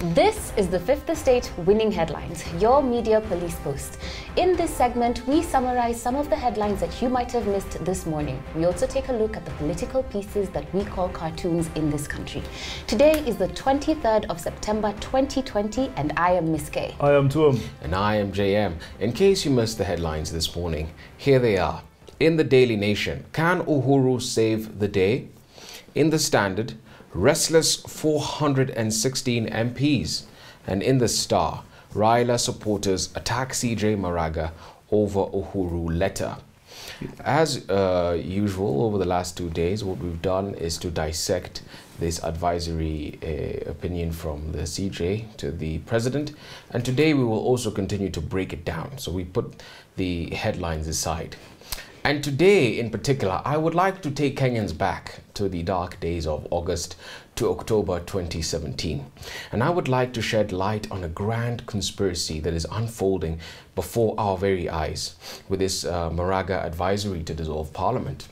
This is the Fifth Estate Winning Headlines, your media police post. In this segment, we summarize some of the headlines that you might have missed this morning. We also take a look at the political pieces that we call cartoons in this country. Today is the 23rd of September 2020, and I am Miss K. I am Tuam. And I am JM. In case you missed the headlines this morning, here they are. In the Daily Nation, can UHURU save the day? In the Standard, restless 416 MPs. And in the Star, RAILA supporters attack CJ Maraga over UHURU letter. As usual, over the last 2 days, what we've done is to dissect this advisory opinion from the CJ to the president. And today we will also continue to break it down. So we put the headlines aside. And today, in particular, I would like to take Kenyans back to the dark days of August to October 2017. And I would like to shed light on a grand conspiracy that is unfolding before our very eyes with this Maraga advisory to dissolve Parliament.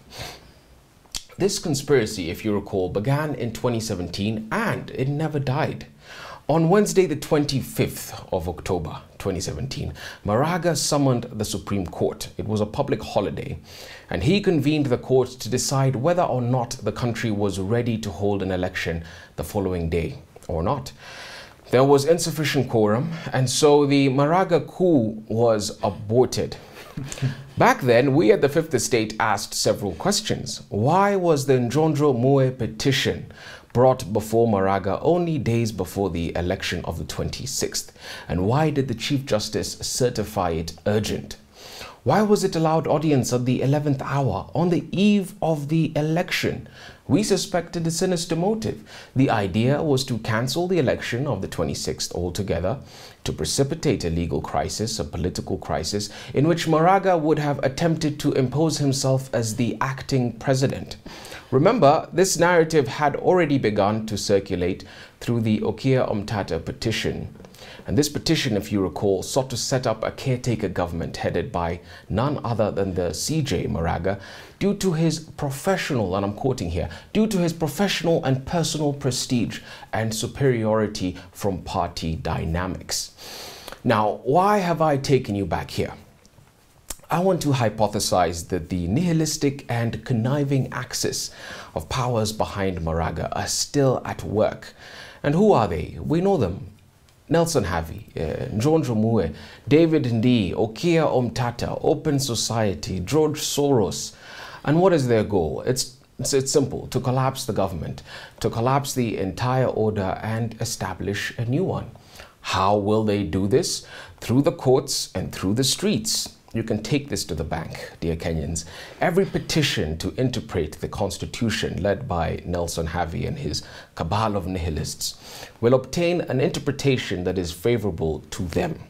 This conspiracy, if you recall, began in 2017 and it never died. On Wednesday, the 25th of October 2017, Maraga summoned the Supreme Court. It was a public holiday, and he convened the court to decide whether or not the country was ready to hold an election the following day or not. There was insufficient quorum, and so the Maraga coup was aborted. Back then, we at the Fifth Estate asked several questions. Why was the Njondro Mue petition brought before Maraga only days before the election of the 26th? And why did the Chief Justice certify it urgent? Why was it allowed audience at the 11th hour on the eve of the election? We suspected a sinister motive. The idea was to cancel the election of the 26th altogether, to precipitate a legal crisis, a political crisis, in which Maraga would have attempted to impose himself as the acting president. Remember, this narrative had already begun to circulate through the Okia Omtata petition. And this petition, if you recall, sought to set up a caretaker government headed by none other than the CJ Maraga due to his professional, and I'm quoting here, due to his professional and personal prestige and superiority from party dynamics. Now, why have I taken you back here? I want to hypothesize that the nihilistic and conniving axis of powers behind Maraga are still at work. And who are they? We know them. Nelson Havi, Njondro Mue, David Ndii, Okia Omtata, Open Society, George Soros. And what is their goal? It's simple: to collapse the government, to collapse the entire order and establish a new one. How will they do this? Through the courts and through the streets. You can take this to the bank, dear Kenyans. Every petition to interpret the Constitution led by Nelson Havi and his cabal of nihilists will obtain an interpretation that is favorable to them.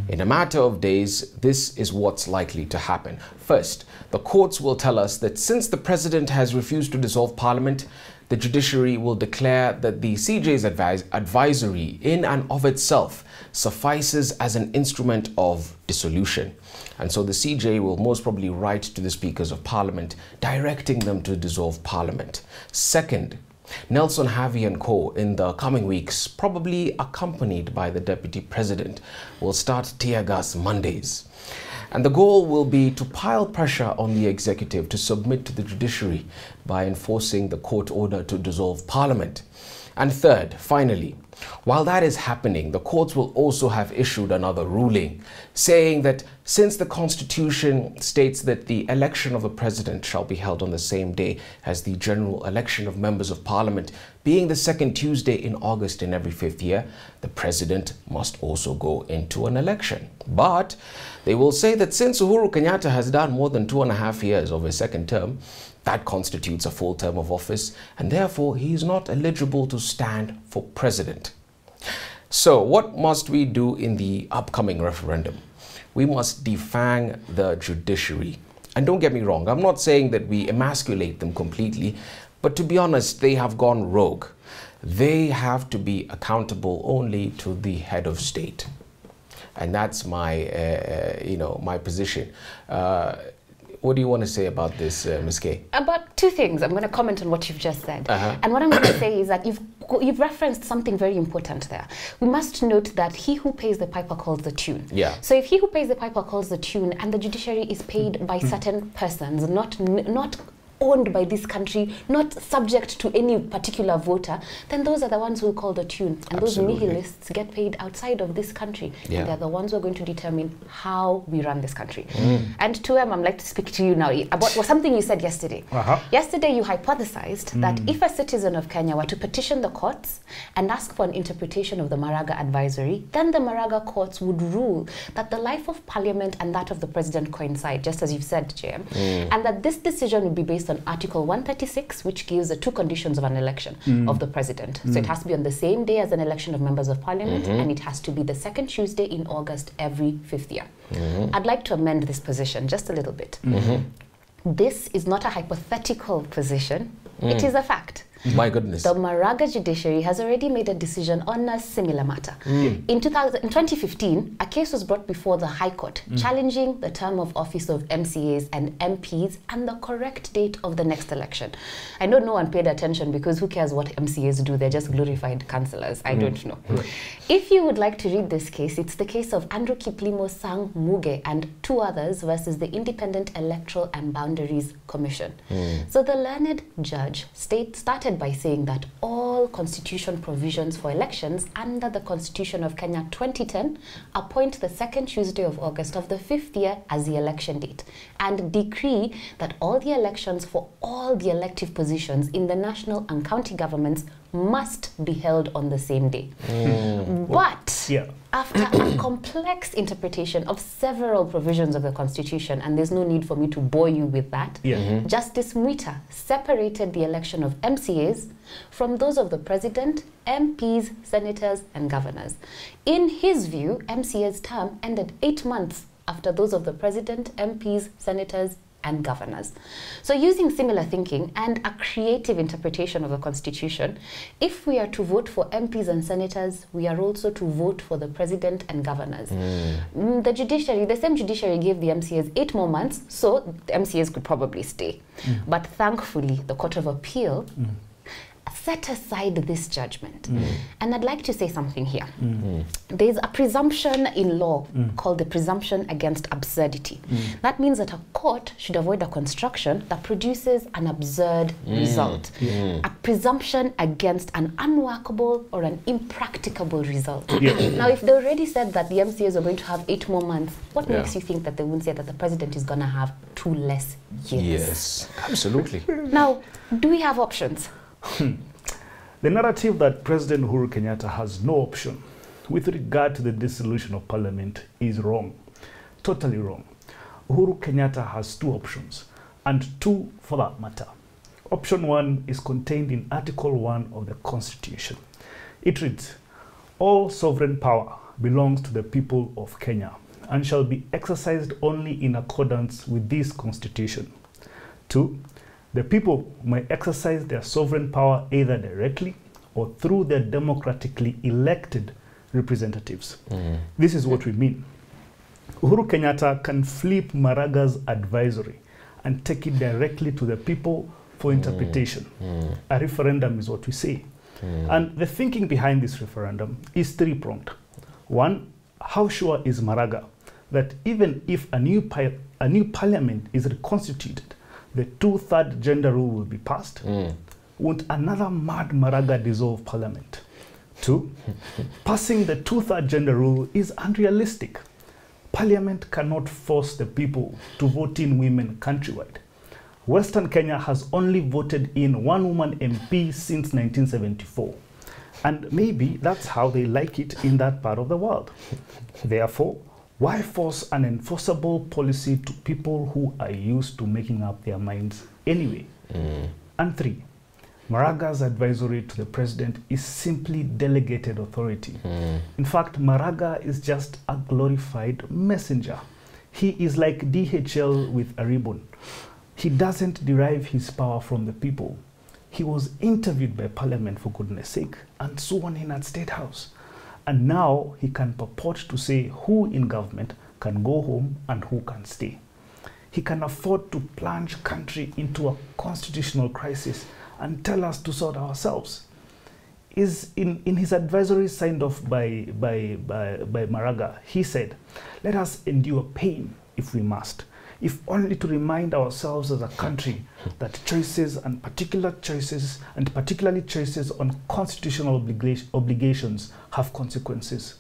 In a matter of days, this is what's likely to happen. First, the courts will tell us that since the president has refused to dissolve Parliament, the judiciary will declare that the CJ's advisory in and of itself suffices as an instrument of dissolution. And so the CJ will most probably write to the speakers of Parliament, directing them to dissolve Parliament. Second, Nelson Havi and co. in the coming weeks, probably accompanied by the Deputy President, will start tear gas Mondays. And the goal will be to pile pressure on the executive to submit to the judiciary by enforcing the court order to dissolve Parliament. And third, finally, while that is happening, the courts will also have issued another ruling saying that since the Constitution states that the election of the president shall be held on the same day as the general election of members of Parliament, being the second Tuesday in August in every 5th year, the president must also go into an election. But they will say that since Uhuru Kenyatta has done more than 2.5 years of his second term, that constitutes a full term of office, and therefore he is not eligible to stand for president. So what must we do in the upcoming referendum? We must defang the judiciary. And don't get me wrong, I'm not saying that we emasculate them completely, but to be honest, they have gone rogue. They have to be accountable only to the head of state. And that's my, my position. What do you want to say about this, Ms. K? About two things. I'm going to comment on what you've just said. And what I'm going to say is that you've referenced something very important there. We must note that he who pays the piper calls the tune. Yeah. So if he who pays the piper calls the tune and the judiciary is paid by certain persons, not owned by this country, not subject to any particular voter, then those are the ones who call the tune. And Absolutely. those nihilists get paid outside of this country. Yeah. And they're the ones who are going to determine how we run this country. And to I'd like to speak to you now about something you said yesterday. Yesterday you hypothesized that if a citizen of Kenya were to petition the courts and ask for an interpretation of the Maraga advisory, then the Maraga courts would rule that the life of parliament and that of the president coincide, just as you've said, JM, and that this decision would be based on Article 136, which gives the two conditions of an election of the president. So it has to be on the same day as an election of members of parliament, and it has to be the second Tuesday in August every 5th year. I'd like to amend this position just a little bit. This is not a hypothetical position. It is a fact. My goodness. The Maraga judiciary has already made a decision on a similar matter. In 2015, a case was brought before the High Court challenging the term of office of MCAs and MPs and the correct date of the next election. I know no one paid attention because who cares what MCAs do? They're just glorified councillors. I don't know. If you would like to read this case, it's the case of Andrew Kiplimo Sang Muge and two others versus the Independent Electoral and Boundaries Commission. So the learned judge started by saying that all constitution provisions for elections under the Constitution of Kenya 2010 appoint the second Tuesday of August of the 5th year as the election date and decree that all the elections for all the elective positions in the national and county governments must be held on the same day. But after a complex interpretation of several provisions of the Constitution, and there's no need for me to bore you with that, Justice Mwita separated the election of MCAs from those of the president, MPs, senators, and governors. In his view, MCA's term ended 8 months after those of the president, MPs, senators, and governors. So using similar thinking and a creative interpretation of the Constitution, if we are to vote for MPs and senators, we are also to vote for the president and governors. The same judiciary gave the MCAs 8 more months, so the MCAs could probably stay. But thankfully, the Court of Appeal set aside this judgment. And I'd like to say something here. There's a presumption in law called the presumption against absurdity. That means that a court should avoid a construction that produces an absurd result. A presumption against an unworkable or an impracticable result. Now, if they already said that the MCAs are going to have 8 more months, what makes you think that they wouldn't say that the president is going to have 2 less years? Yes, absolutely. Now, do we have options? The narrative that President Uhuru Kenyatta has no option with regard to the dissolution of parliament is wrong. Totally wrong. Uhuru Kenyatta has 2 options, and 2 for that matter. Option 1 is contained in Article 1 of the Constitution. It reads, "All sovereign power belongs to the people of Kenya and shall be exercised only in accordance with this Constitution." 2, the people may exercise their sovereign power either directly or through their democratically elected representatives. This is what we mean. Uhuru Kenyatta can flip Maraga's advisory and take it directly to the people for interpretation. A referendum is what we say. And the thinking behind this referendum is 3-pronged. 1, how sure is Maraga that even if a new parliament is reconstituted, the 2/3 gender rule will be passed? Won't another mad Maraga dissolve parliament? 2, passing the 2/3 gender rule is unrealistic. Parliament cannot force the people to vote in women countrywide. Western Kenya has only voted in 1 woman MP since 1974. And maybe that's how they like it in that part of the world. Therefore, why force an enforceable policy to people who are used to making up their minds anyway? And 3, Maraga's advisory to the president is simply delegated authority. In fact, Maraga is just a glorified messenger. He is like DHL with a ribbon. He doesn't derive his power from the people. He was interviewed by Parliament, for goodness sake, and sworn in at State House. And now he can purport to say who in government can go home and who can stay. he can afford to plunge country into a constitutional crisis and tell us to sort ourselves. Is in his advisory signed off by Maraga, he said, let us endure pain if we must, if only to remind ourselves as a country that choices and particularly choices on constitutional obligations have consequences.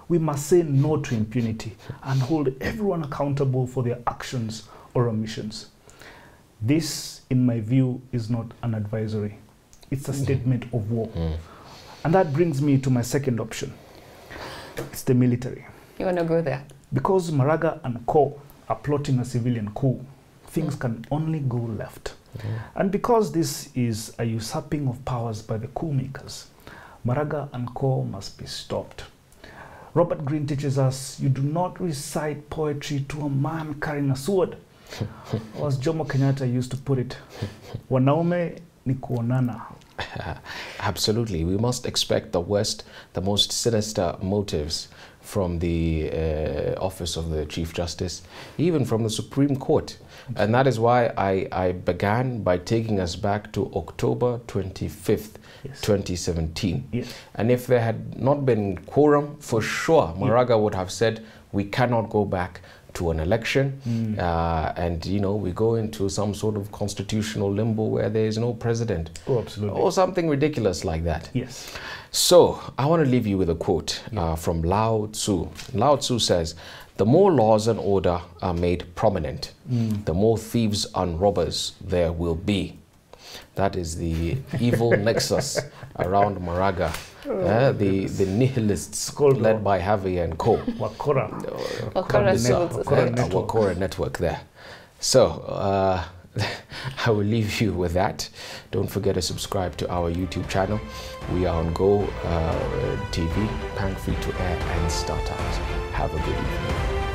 We must say no to impunity and hold everyone accountable for their actions or omissions. This, in my view, is not an advisory. It's a statement of war. And that brings me to my second option. It's the military. You want to go there? Because Maraga and co are plotting a civilian coup, things can only go left. And because this is a usurping of powers by the coup makers, Maraga and co must be stopped. Robert Greene teaches us, you do not recite poetry to a man carrying a sword. Or as Jomo Kenyatta used to put it, wanaume ni kuonana. Absolutely. We must expect the worst, the most sinister motives from the office of the Chief Justice, even from the Supreme Court. And that is why I began by taking us back to October 25th, 2017. Yes. And if there had not been quorum, for sure, Maraga would have said, we cannot go back to an election, and we go into some sort of constitutional limbo where there is no president. Oh, absolutely. Or something ridiculous like that. Yes. So I want to leave you with a quote from Lao Tzu. Lao Tzu says, the more laws and order are made prominent, the more thieves and robbers there will be. That is the evil nexus around Maraga. The nihilists led by Javi and co. Wakora network there. So I will leave you with that. Don't forget to subscribe to our YouTube channel. We are on Go TV, paying free to air and start out. Have a good evening.